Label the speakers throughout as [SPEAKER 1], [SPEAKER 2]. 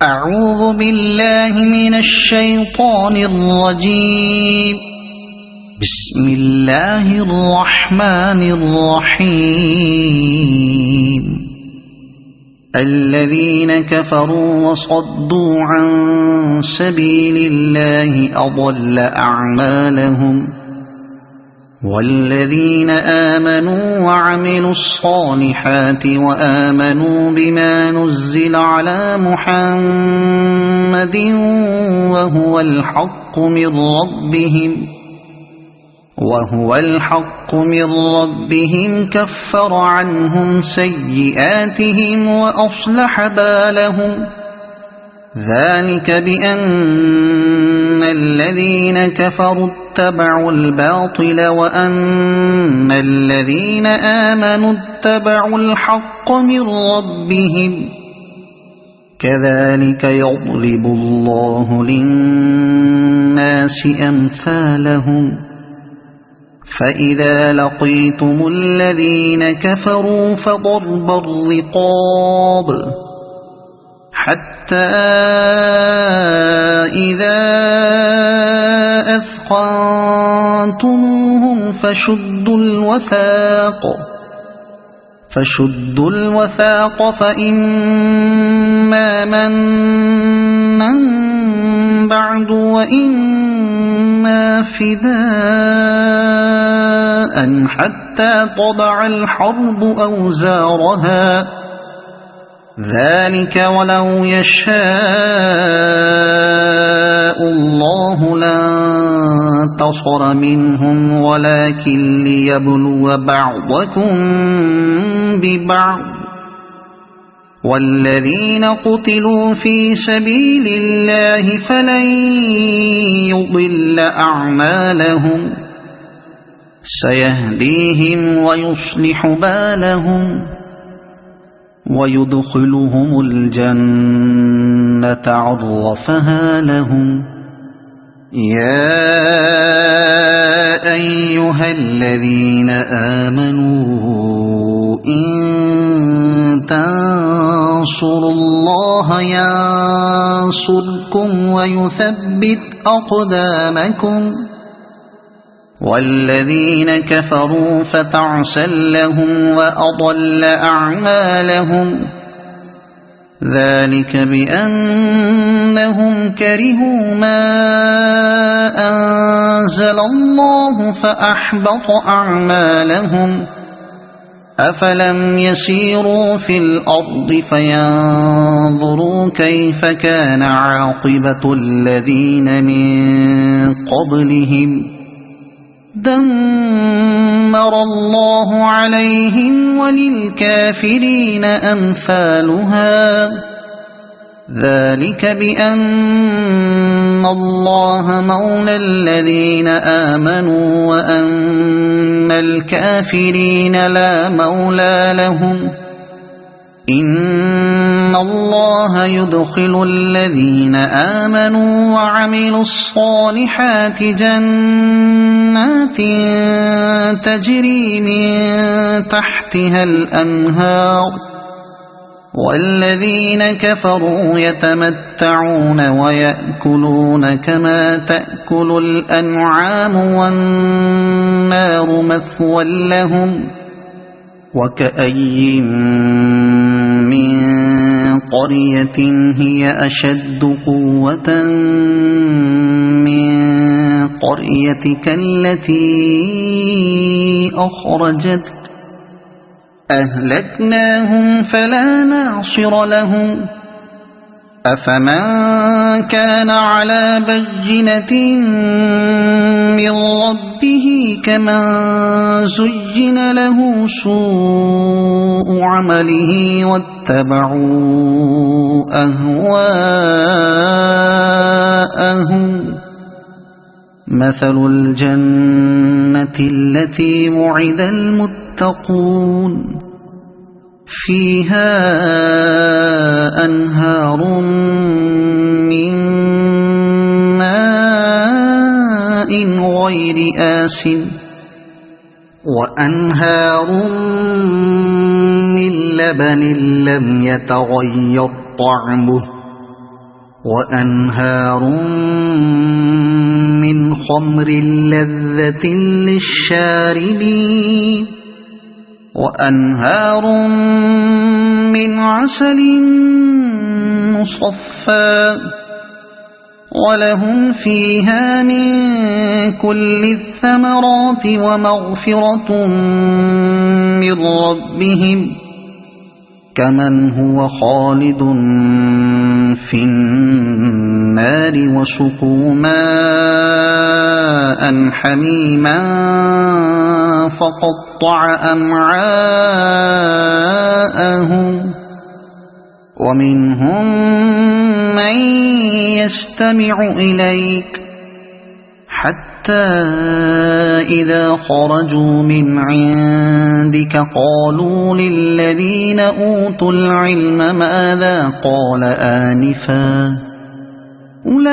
[SPEAKER 1] أعوذ بالله من الشيطان الرجيم. بسم الله الرحمن الرحيم. الذين كفروا وصدوا عن سبيل الله أضل أعمالهم، والذين آمنوا وعملوا الصالحات وآمنوا بما نزل على محمد وهو الحق من ربهم كفر عنهم سيئاتهم وأصلح بالهم. ذلك بأن الذين كفروا اتبعوا الباطل وأن الذين آمنوا اتبعوا الحق من ربهم. كذلك يضرب الله للناس أمثالهم. فإذا لقيتم الذين كفروا فضرب الرقاب حتى إذا أثخنتموهم فشدوا الوثاق فإما منا بعد وإما فداء حتى تضع الحرب أوزارها. ذلك ولو يشاء الله لانتصر منهم ولكن ليبلو بعضكم ببعض. والذين قتلوا في سبيل الله فلن يضل أعمالهم، سيهديهم ويصلح بالهم ويدخلهم الجنة عرفها لهم. يا أيها الذين آمنوا إن تنصروا الله ينصركم ويثبت أقدامكم. والذين كفروا فتعسا لهم وأضل أعمالهم. ذلك بأنهم كرهوا ما أنزل الله فأحبط أعمالهم. أفلم يسيروا في الأرض فينظروا كيف كان عاقبة الذين من قبلهم. دمر الله عليهم وللكافرين أمثالها. ذلك بأن الله مولى الذين آمنوا وأن الكافرين لا مولى لهم. إن الله يدخل الذين آمنوا وعملوا الصالحات جنات تجري من تحتها الأنهار. والذين كفروا يتمتعون ويأكلون كما تأكل الأنعام والنار مثوى لهم. وكأي من قرية هي أشد قوة من قريتك التي أخرجتك أهلكناهم فلا ناصر لهم. أفمن كان على بينة من ربه كمن زين له سوء عمله واتبعوا أهواءهم. مثل الجنة التي وعد المتقون فيها أنهار من ماء غير آسن وأنهار من لبن لم يتغير طعمه وأنهار من خمر لذة للشاربين وأنهار من عسل مصفى ولهم فيها من كل الثمرات ومغفرة من ربهم كمن هو خالد في النار وسقوا ماء حميما فقطع أمعاءهم ومنهم من يستمع إليك حتى إذا خرجوا من عندك قالوا للذين أوتوا العلم ماذا قال آنفا أولئك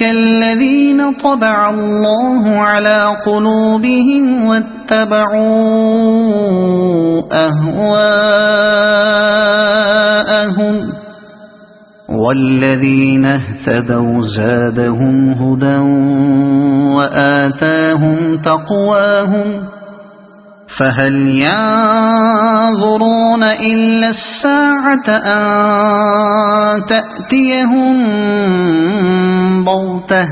[SPEAKER 1] الذين طبع الله على قلوبهم واتبعوا أهواءهم والذين اهتدوا زادهم هدى وآتاهم تقواهم فهل ينظرون إلا الساعة أن تأتيهم بغتة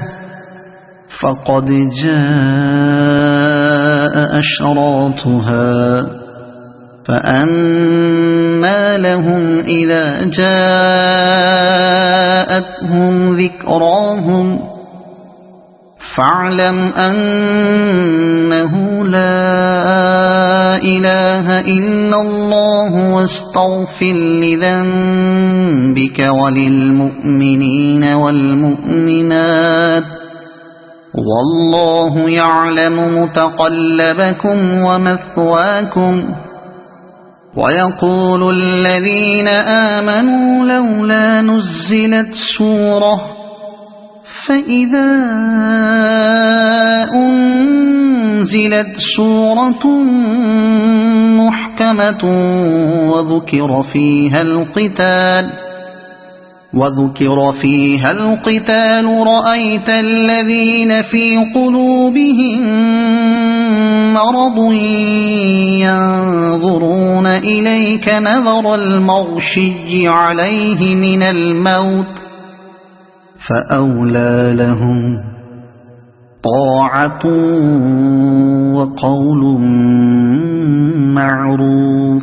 [SPEAKER 1] فقد جاء أشراطها فأنى لهم إذا جاءتهم ذكراهم فاعلم أنه لا إله إلا الله واستغفر لذنبك وللمؤمنين والمؤمنات والله يعلم متقلبكم ومثواكم ويقول الذين آمنوا لولا نزلت سورة فإذا أنزلت سورة محكمة وذكر فيها القتال رأيت الذين في قلوبهم مرض ينظرون إليك نظر المغشي عليه من الموت فأولى لهم طاعة وقول معروف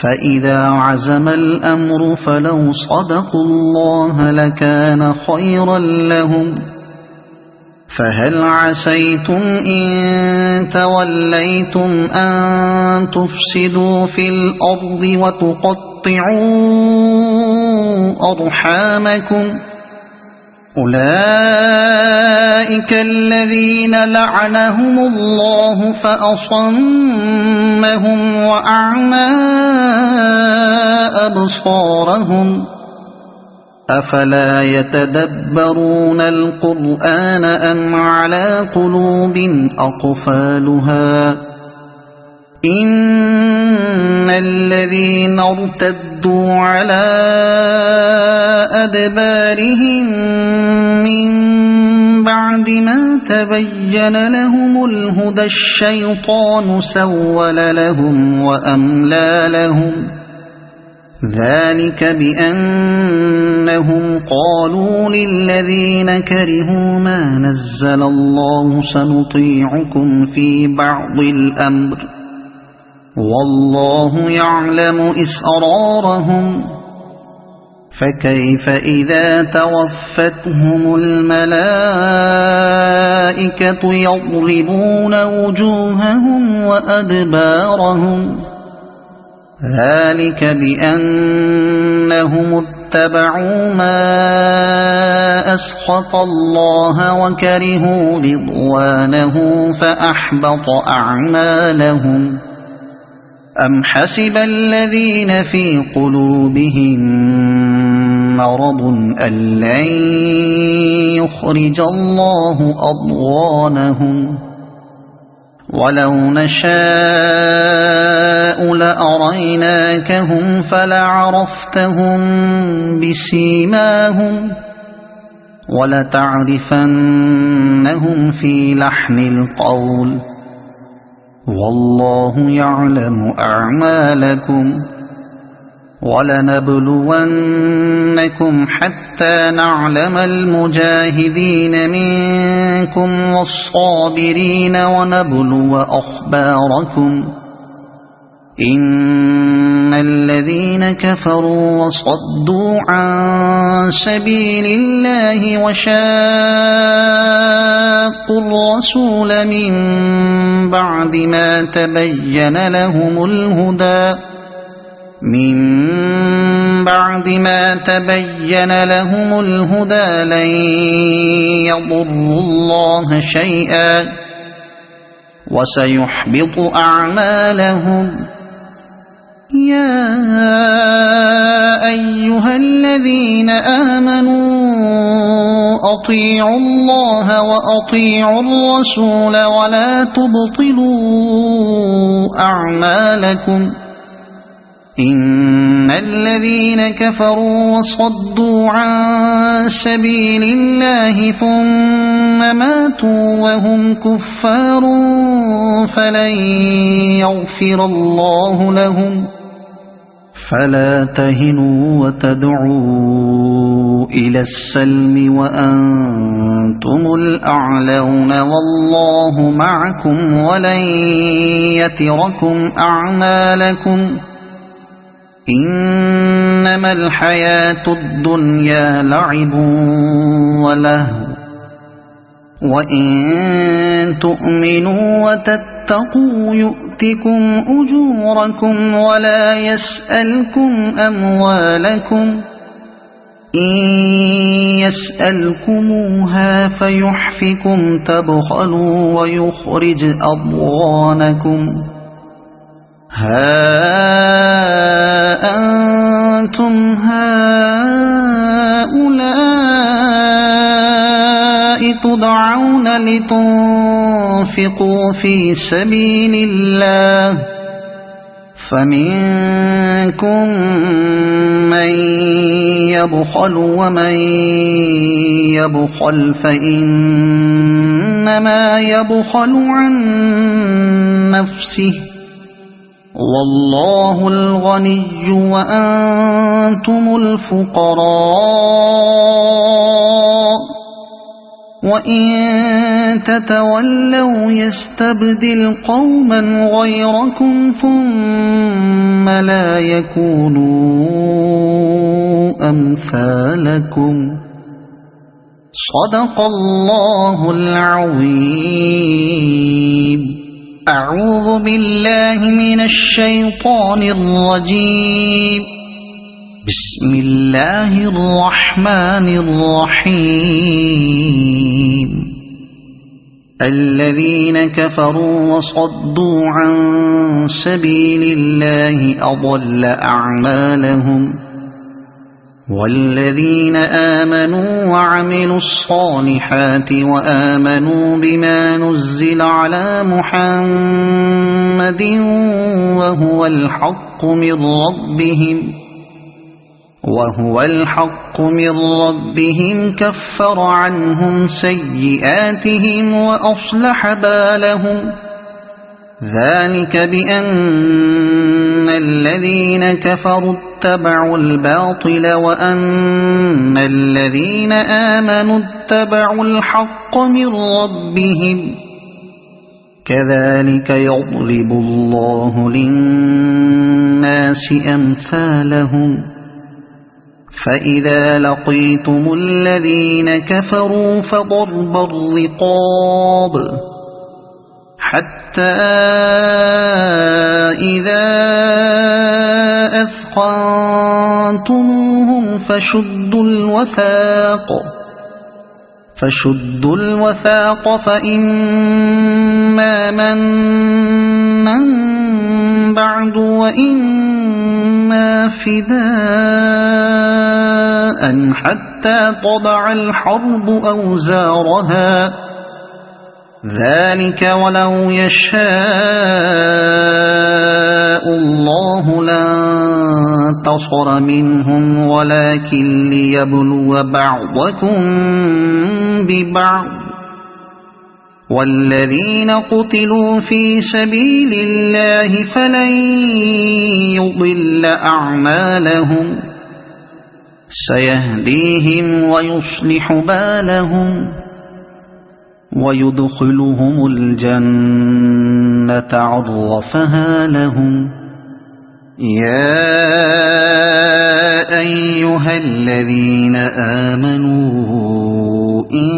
[SPEAKER 1] فإذا عزم الأمر فلو صدقوا الله لكان خيرا لهم فهل عسيتم إن توليتم أن تفسدوا في الأرض وتقطعوا أرحامكم أولئك الذين لعنهم الله فأصمهم وأعمى أبصارهم أفلا يتدبرون القرآن أم على قلوب أقفالها إن الذين ارتدوا على أدبارهم من بعد ما تبين لهم الهدى الشيطان سول لهم وأملى لهم ذلك بأنهم قالوا للذين كرهوا ما نزل الله سنطيعكم في بعض الأمر والله يعلم إسرارهم فكيف إذا توفتهم الملائكة يضربون وجوههم وأدبارهم ذلك بأنهم اتبعوا ما أسخط الله وكرهوا رضوانه فأحبط أعمالهم أم حسب الذين في قلوبهم مرض أن لن يخرج الله أضغانهم ولو نشاء لأريناكهم فلعرفتهم بسيماهم ولتعرفنهم في لحن القول والله يعلم أعمالكم ولنبلونكم حتى نعلم المجاهدين منكم والصابرين ونبلو أخباركم إن الذين كفروا وصدوا عن سبيل الله وشاقوا الرسول من بعد ما تبين لهم الهدى لن يضروا الله شيئا وسيحبط أعمالهم يا أيها الذين آمنوا أطيعوا الله وأطيعوا الرسول ولا تبطلوا أعمالكم إن الذين كفروا وصدوا عن سبيل الله ثم ماتوا وهم كفار فلن يغفر الله لهم فلا تهنوا وتدعوا إلى السلم وأنتم الأعلون والله معكم ولن يتركم أعمالكم إنما الحياة الدنيا لعب ولهو وإن تؤمنوا وتتقوا يؤتكم أجوركم ولا يسألكم أموالكم إن يسألكموها فيحفكم تبخلوا ويخرج أضغانكم ها أنتم هؤلاء تدعون لتنفقوا في سبيل الله فمنكم من يبخل ومن يبخل فإنما يبخل عن نفسه والله الغني وأنتم الفقراء وإن تتولوا يستبدل قوما غيركم ثم لا يكونوا أمثالكم صدق الله العظيم. أعوذ بالله من الشيطان الرجيم. بسم الله الرحمن الرحيم. الذين كفروا وصدوا عن سبيل الله أضل أعمالهم والذين آمنوا وعملوا الصالحات وآمنوا بما نزل على محمد وهو الحق من ربهم كفر عنهم سيئاتهم وأصلح بالهم ذلك بأن الذين كفروا اتبعوا الباطل وأن الذين آمنوا اتبعوا الحق من ربهم كذلك يضرب الله للناس أمثالهم فإذا لقيتم الذين كفروا فضرب الرقاب حتى إذا أثخنتموهم فشدوا الوثاق فإما منا بعد وإما فداء حتى تضع الحرب أوزارها ذلك ولو يشاء الله لانتصر منهم ولكن ليبلو بعضكم ببعض والذين قتلوا في سبيل الله فلن يضل أعمالهم سيهديهم ويصلح بالهم ويدخلهم الجنة عرفها لهم يا أيها الذين آمنوا إن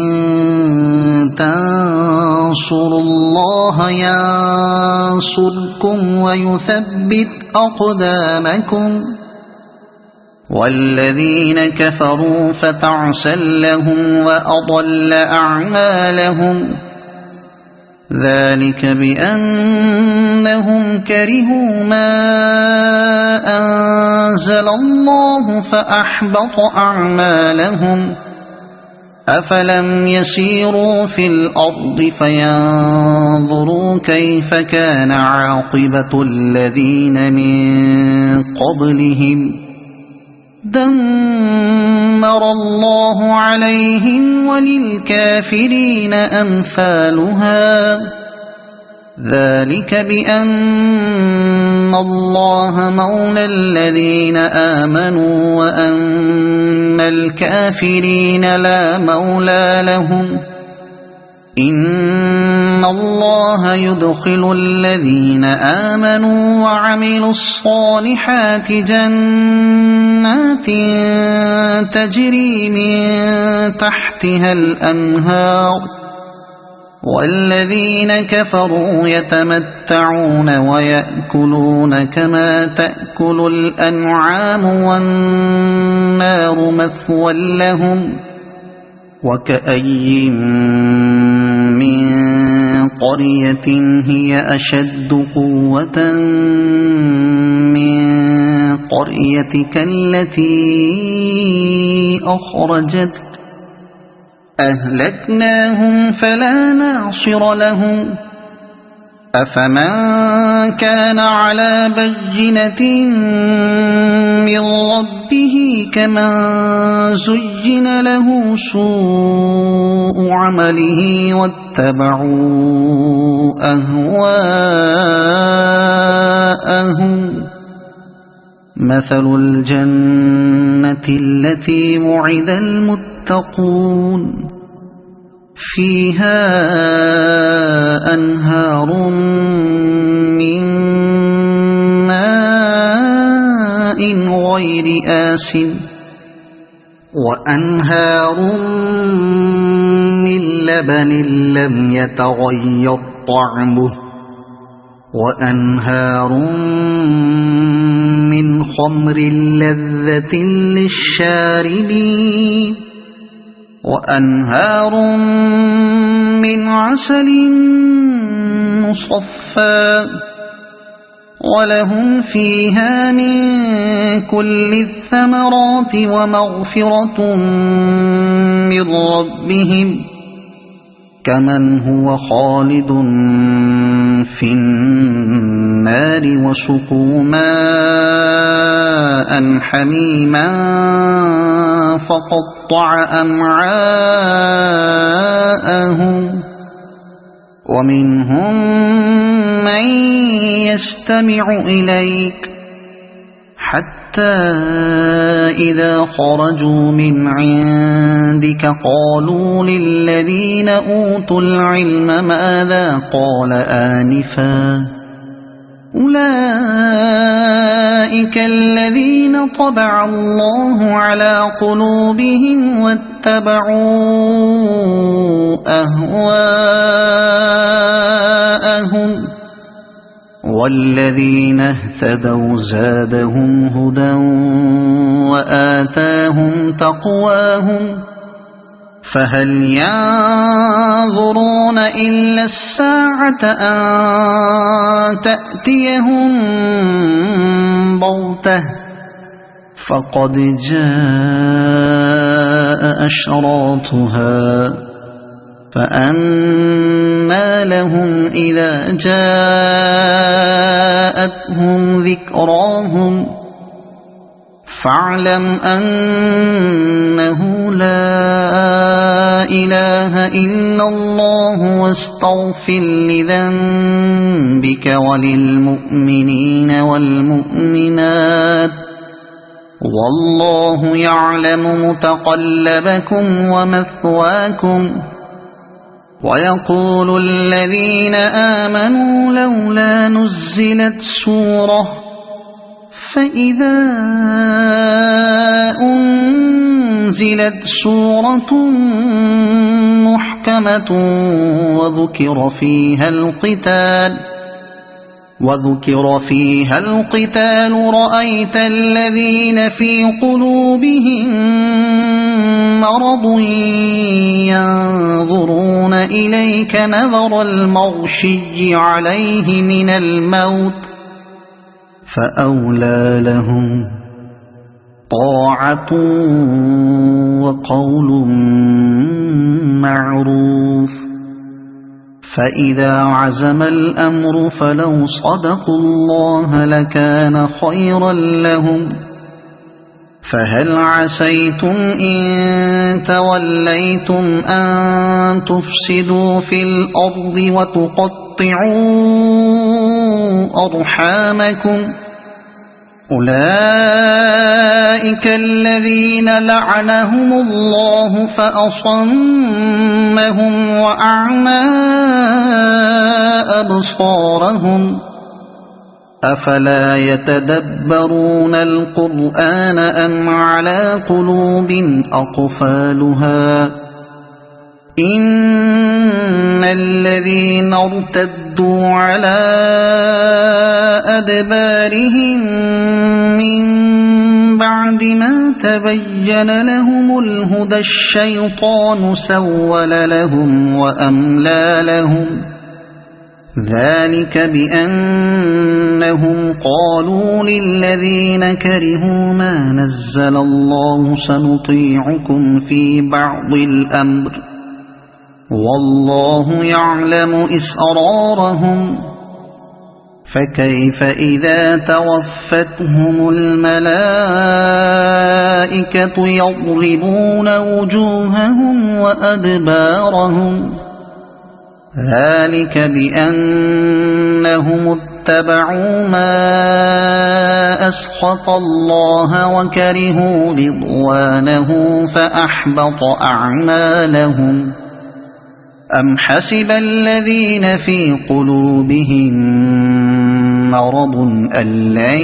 [SPEAKER 1] تنصروا الله ينصركم ويثبت أقدامكم والذين كفروا فتعسا لهم وأضل أعمالهم ذلك بأنهم كرهوا ما أنزل الله فأحبط أعمالهم أفلم يسيروا في الأرض فينظروا كيف كان عاقبة الذين من قبلهم دمر الله عليهم وللكافرين أمثالها ذلك بأن الله مولى الذين آمنوا وأن الكافرين لا مولى لهم إن الله يدخل الذين آمنوا وعملوا الصالحات جنات تجري من تحتها الأنهار والذين كفروا يتمتعون ويأكلون كما تأكل الأنعام والنار مثوى لهم وكأي من قرية هي أشد قوة من قريتك التي أخرجتك أهلكناهم فلا ناصر لهم أفمن كان على بينة من ربه كمن زين له سوء عمله واتبعوا أهواءهم مثل الجنة التي وعد المتقون فيها أنهار من ماء غير آسن وأنهار من لبن لم يتغير طعمه وأنهار من خمر لذة للشاربين وأنهار من عسل مصفى ولهم فيها من كل الثمرات ومغفرة من ربهم كمن هو خالد في النار وسقوا ماء حميما فقطع أمعاءهم ومنهم من يستمع إليك حتى إذا خرجوا من عندك قالوا للذين أوتوا العلم ماذا قال آنفا أولئك الذين طبع الله على قلوبهم واتبعوا أهواءهم والذين اهتدوا زادهم هدى وآتاهم تقواهم فهل ينظرون إلا الساعة أن تأتيهم بغتة فقد جاء أشراطها فأنى لهم إذا جاءتهم ذكراهم فاعلم أنه لا إله إلا الله واستغفر لذنبك وللمؤمنين والمؤمنات والله يعلم متقلبكم ومثواكم. ويقول الذين آمنوا لولا نزلت سورة فإذا أنزلت سورة محكمة وذكر فيها القتال رأيت الذين في قلوبهم مرض ينظرون إليك نظر المغشي عليه من الموت فأولى لهم طاعة وقول معروف. فإذا عزم الأمر فلو صدقوا الله لكان خيرا لهم. فهل عسيتم إن توليتم أن تفسدوا في الأرض وتقطعوا أرحامكم أولئك الذين لعنهم الله فأصمهم وأعمى أبصارهم أفلا يتدبرون القرآن أم على قلوب أقفالها إن الذين ارتدوا على أدبارهم من بعد ما تبين لهم الهدى الشيطان سول لهم وأملى لهم ذلك بأنهم قالوا للذين كرهوا ما نزل الله سنطيعكم في بعض الأمر والله يعلم إسرارهم فكيف إذا توفتهم الملائكة يضربون وجوههم وأدبارهم ذلك بأنهم اتبعوا ما أسخط الله وكرهوا رضوانه فأحبط أعمالهم. أم حسب الذين في قلوبهم مرض أن لن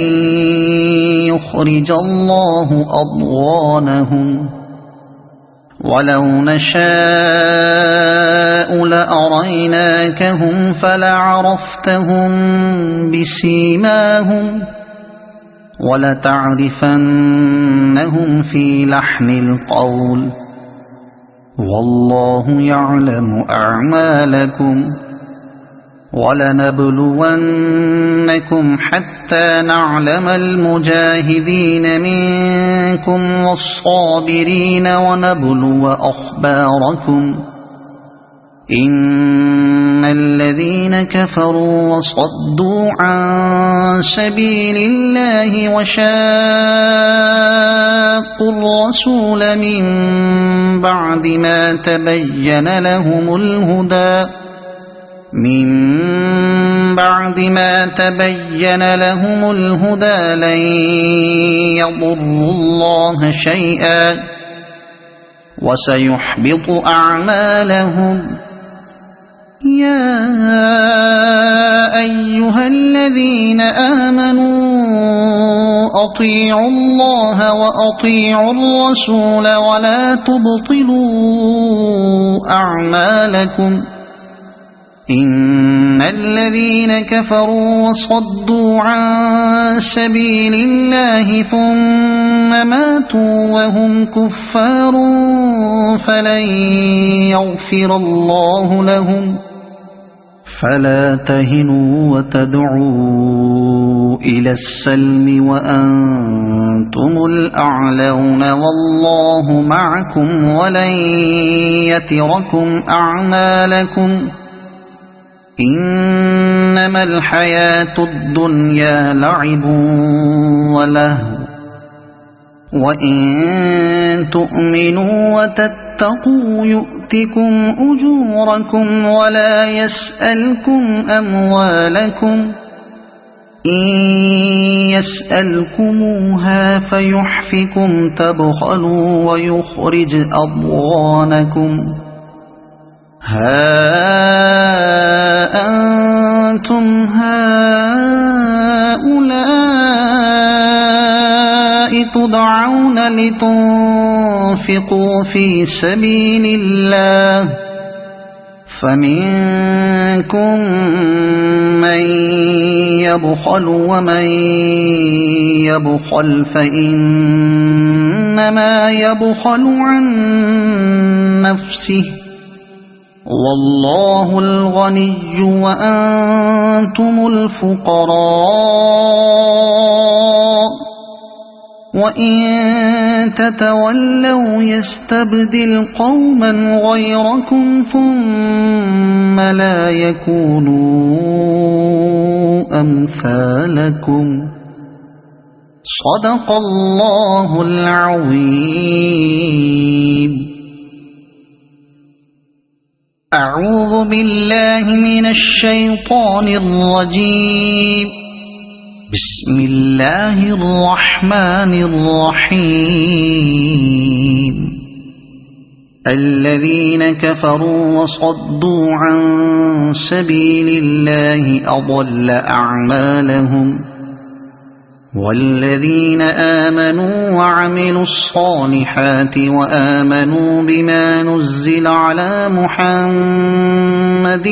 [SPEAKER 1] يخرج الله أضغانهم ولو نشاء لأريناكهم فلعرفتهم بسيماهم ولتعرفنهم في لحن القول والله يعلم أعمالكم ولنبلونكم حتى نعلم المجاهدين منكم والصابرين ونبلو أخباركم إن الذين كفروا وصدوا عن سبيل الله وشاقوا الرسول من بعد ما تبين لهم الهدى لن يضروا الله شيئا وسيحبط أعمالهم. يا أيها الذين آمنوا أطيعوا الله وأطيعوا الرسول ولا تبطلوا أعمالكم إن الذين كفروا وصدوا عن سبيل الله ثم ماتوا وهم كفار فلن فلا تهنوا وتدعوا إلى السلم وأنتم الأعلون والله معكم ولن يتركم أعمالكم إنما الحياة الدنيا لعب ولهو وإن تؤمنوا وتتقوا يؤتكم أجوركم ولا يسألكم أموالكم إن يسألكموها فيحفكم تبخلوا ويخرج أضغانكم ها أنتم هؤلاء تدعون لتنفقوا في سبيل الله فمنكم من يبخل ومن يبخل فإنما يبخل عن نفسه والله الغني وأنتم الفقراء وإن تتولوا يستبدل قوما غيركم ثم لا يكونوا أمثالكم صدق الله العظيم. أعوذ بالله من الشيطان الرجيم. بسم الله الرحمن الرحيم. الذين كفروا وصدوا عن سبيل الله أضل أعمالهم والذين آمنوا وعملوا الصالحات وآمنوا بما نزل على محمد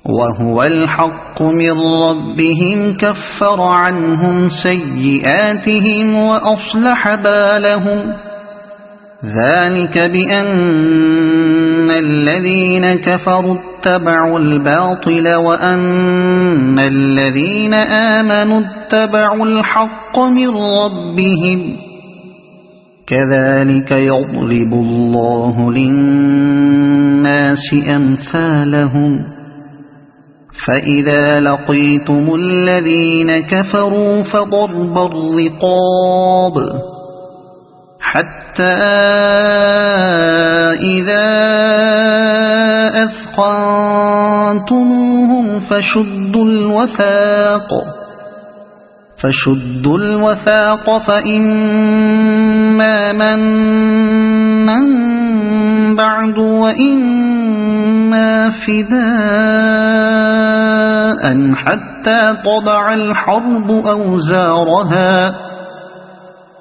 [SPEAKER 1] وهو الحق من ربهم كفر عنهم سيئاتهم وأصلح بالهم ذلك بأن الذين كفروا اتبعوا الباطل وأن الذين آمنوا اتبعوا الحق من ربهم كذلك يضرب الله للناس أمثالهم فإذا لقيتم الذين كفروا فضرب الرقاب حتى إذا أثخنتموهم فشدوا الوثاق فإما منا بعد وإما فداء حتى تضع الحرب أوزارها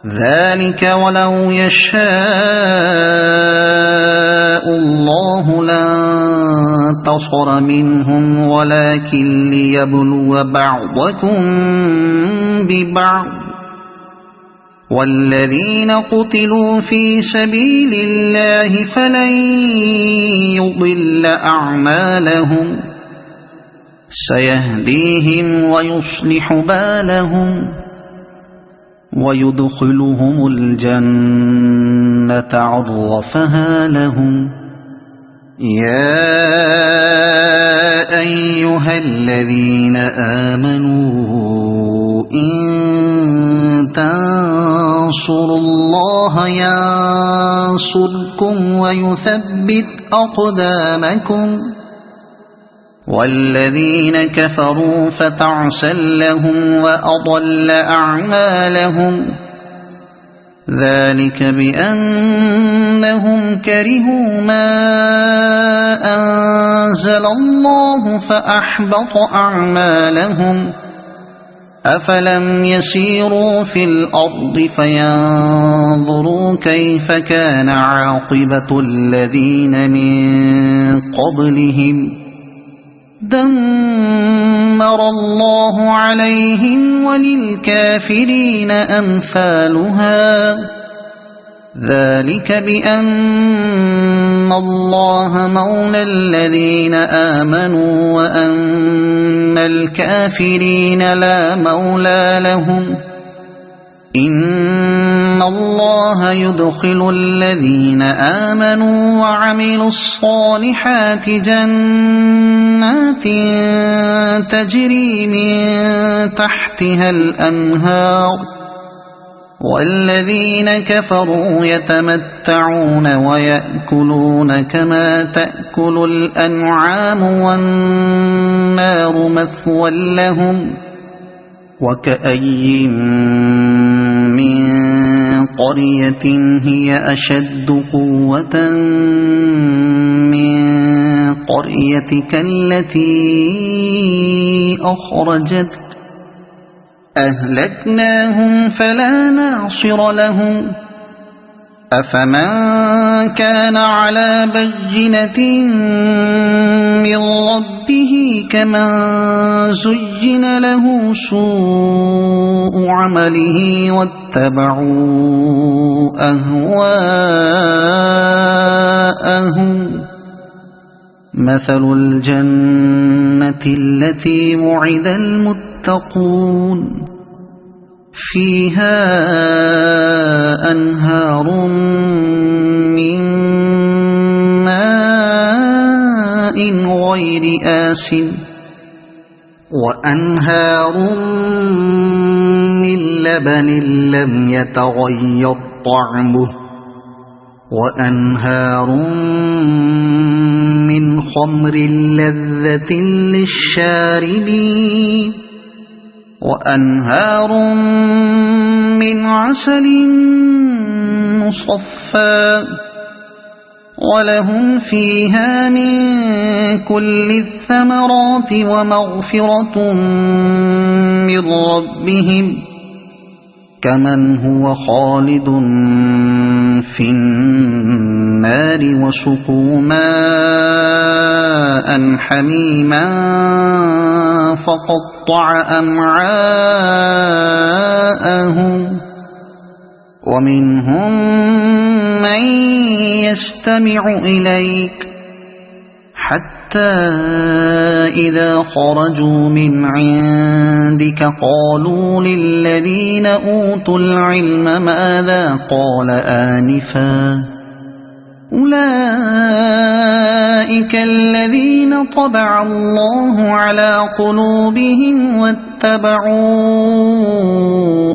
[SPEAKER 1] ذلك ولو يشاء الله لانتصر منهم ولكن ليبلو بعضكم ببعض والذين قتلوا في سبيل الله فلن يضل أعمالهم سيهديهم ويصلح بالهم ويدخلهم الجنة عرفها لهم. يا أيها الذين آمنوا إن تنصروا الله ينصركم ويثبت أقدامكم والذين كفروا فتعسا لهم وأضل أعمالهم ذلك بأنهم كرهوا ما أنزل الله فأحبط أعمالهم أفلم يسيروا في الأرض فينظروا كيف كان عاقبة الذين من قبلهم دمر الله عليهم وللكافرين أمثالها ذلك بأن الله مولى الذين آمنوا وأن الكافرين لا مولى لهم إن الله يدخل الذين آمنوا وعملوا الصالحات جنات تجري من تحتها الأنهار والذين كفروا يتمتعون ويأكلون كما تأكل الأنعام والنار مثوى لهم وكأي من قرية هي أشد قوة من قريتك التي أخرجتك أهلكناهم فلا ناصر لهم أفمن كان على بينة من ربه كمن زين له سوء عمله واتبعوا أهواءهم مثل الجنة التي وعد المتقون فيها أنهار من ماء غير آسن وأنهار من لبن لم يتغير طعمه وأنهار من خمر لذة للشاربين وأنهار من عسل مصفى ولهم فيها من كل الثمرات ومغفرة من ربهم كمن هو خالد في النار وسقوا ماء حميما فقطع أمعاءهم ومنهم من يستمع إليك حتى إذا خرجوا من عندك قالوا للذين أوتوا العلم ماذا قال آنفا أولئك الذين طبع الله على قلوبهم واتبعوا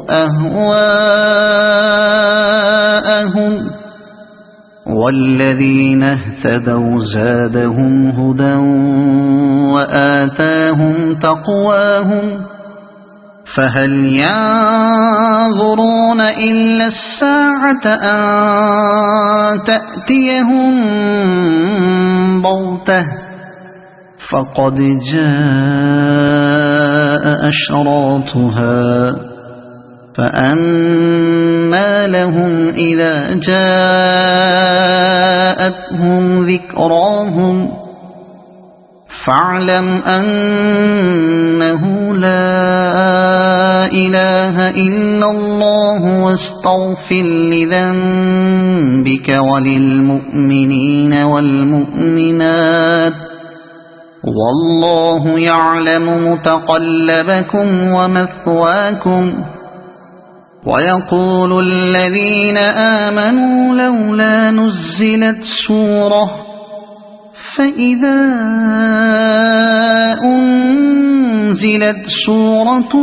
[SPEAKER 1] أهواءهم والذين اهتدوا زادهم هدى وآتاهم تقواهم فهل ينظرون إلا الساعة أن تأتيهم بغتة فقد جاء أشراطها فأنى لهم إذا جاءتهم ذكراهم فاعلم أنه لا إله إلا الله واستغفر لذنبك وللمؤمنين والمؤمنات والله يعلم متقلبكم ومثواكم ويقول الذين آمنوا لولا نزلت سورة فإذا أنزلت سورة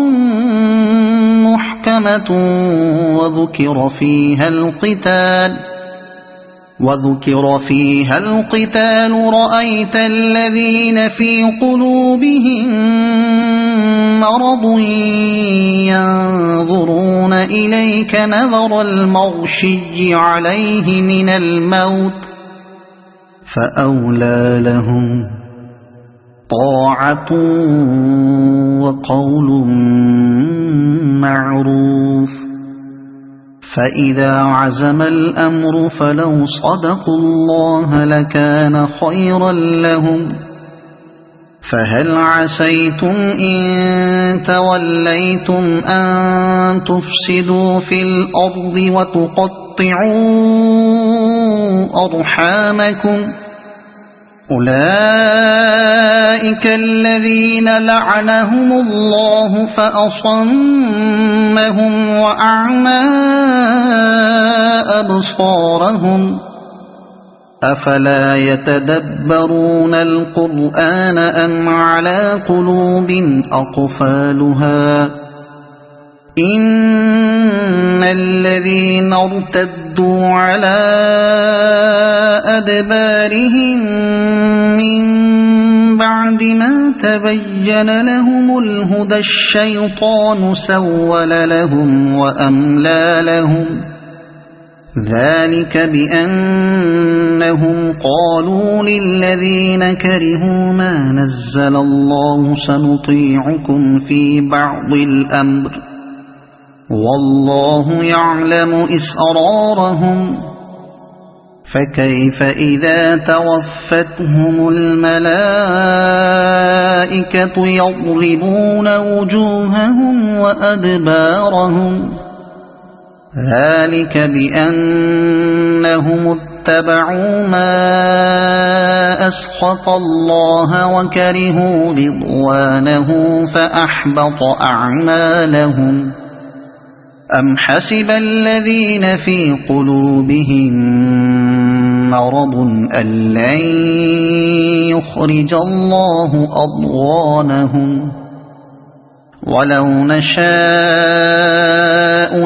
[SPEAKER 1] محكمة وذكر فيها القتال رأيت الذين في قلوبهم مرض ينظرون إليك نظر المغشي عليه من الموت فأولى لهم طاعة وقول معروف فإذا عزم الأمر فلو صدقوا الله لكان خيرا لهم فهل عسيتم إن توليتم أن تفسدوا في الأرض وتقطعوا أرحامكم أولئك الذين لعنهم الله فأصمهم وأعمى أبصارهم أفلا يتدبرون القرآن أم على قلوب أقفالها إن الذين ارتدوا على أدبارهم من بعد ما تبين لهم الهدى الشيطان سول لهم وأملى لهم ذلك بأنهم قالوا للذين كرهوا ما نزل الله سنطيعكم في بعض الأمر والله يعلم إسرارهم فكيف إذا توفتهم الملائكة يضربون وجوههم وأدبارهم ذلك بأنهم اتبعوا ما أسخط الله وكرهوا رضوانه فأحبط أعمالهم أم حسب الذين في قلوبهم مرض أن لن يخرج الله أضغانهم ولو نشاء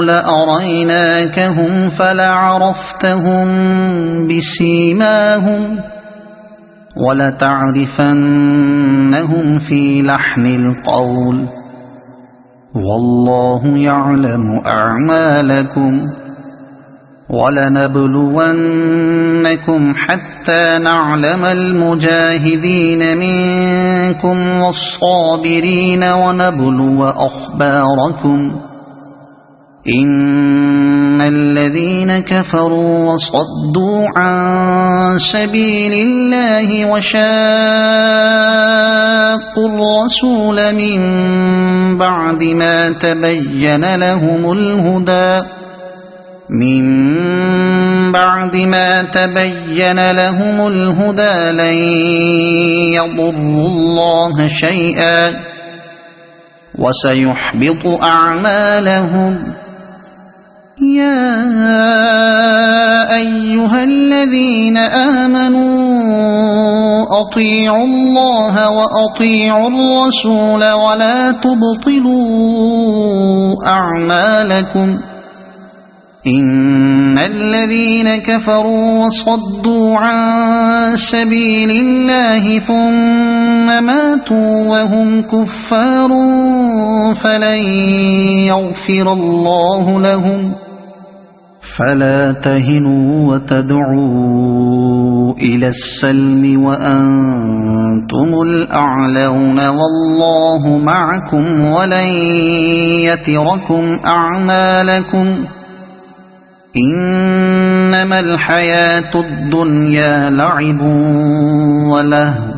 [SPEAKER 1] لأريناكهم فلعرفتهم بسيماهم ولتعرفنهم في لحن القول والله يعلم أعمالكم ولنبلونكم حتى نعلم المجاهدين منكم والصابرين ونبلو أخباركم إن الذين كفروا وصدوا عن سبيل الله وشاقوا الرسول من بعد ما تبين لهم الهدى لن يضروا الله شيئا وسيحبط أعمالهم يا أيها الذين آمنوا أطيعوا الله وأطيعوا الرسول ولا تبطلوا أعمالكم إن الذين كفروا وصدوا عن سبيل الله ثم ماتوا وهم كفار فلن يغفر الله لهم فلا تهنوا وتدعوا إلى السلم وأنتم الأعلون والله معكم ولن يتركم أعمالكم إنما الحياة الدنيا لعب ولهو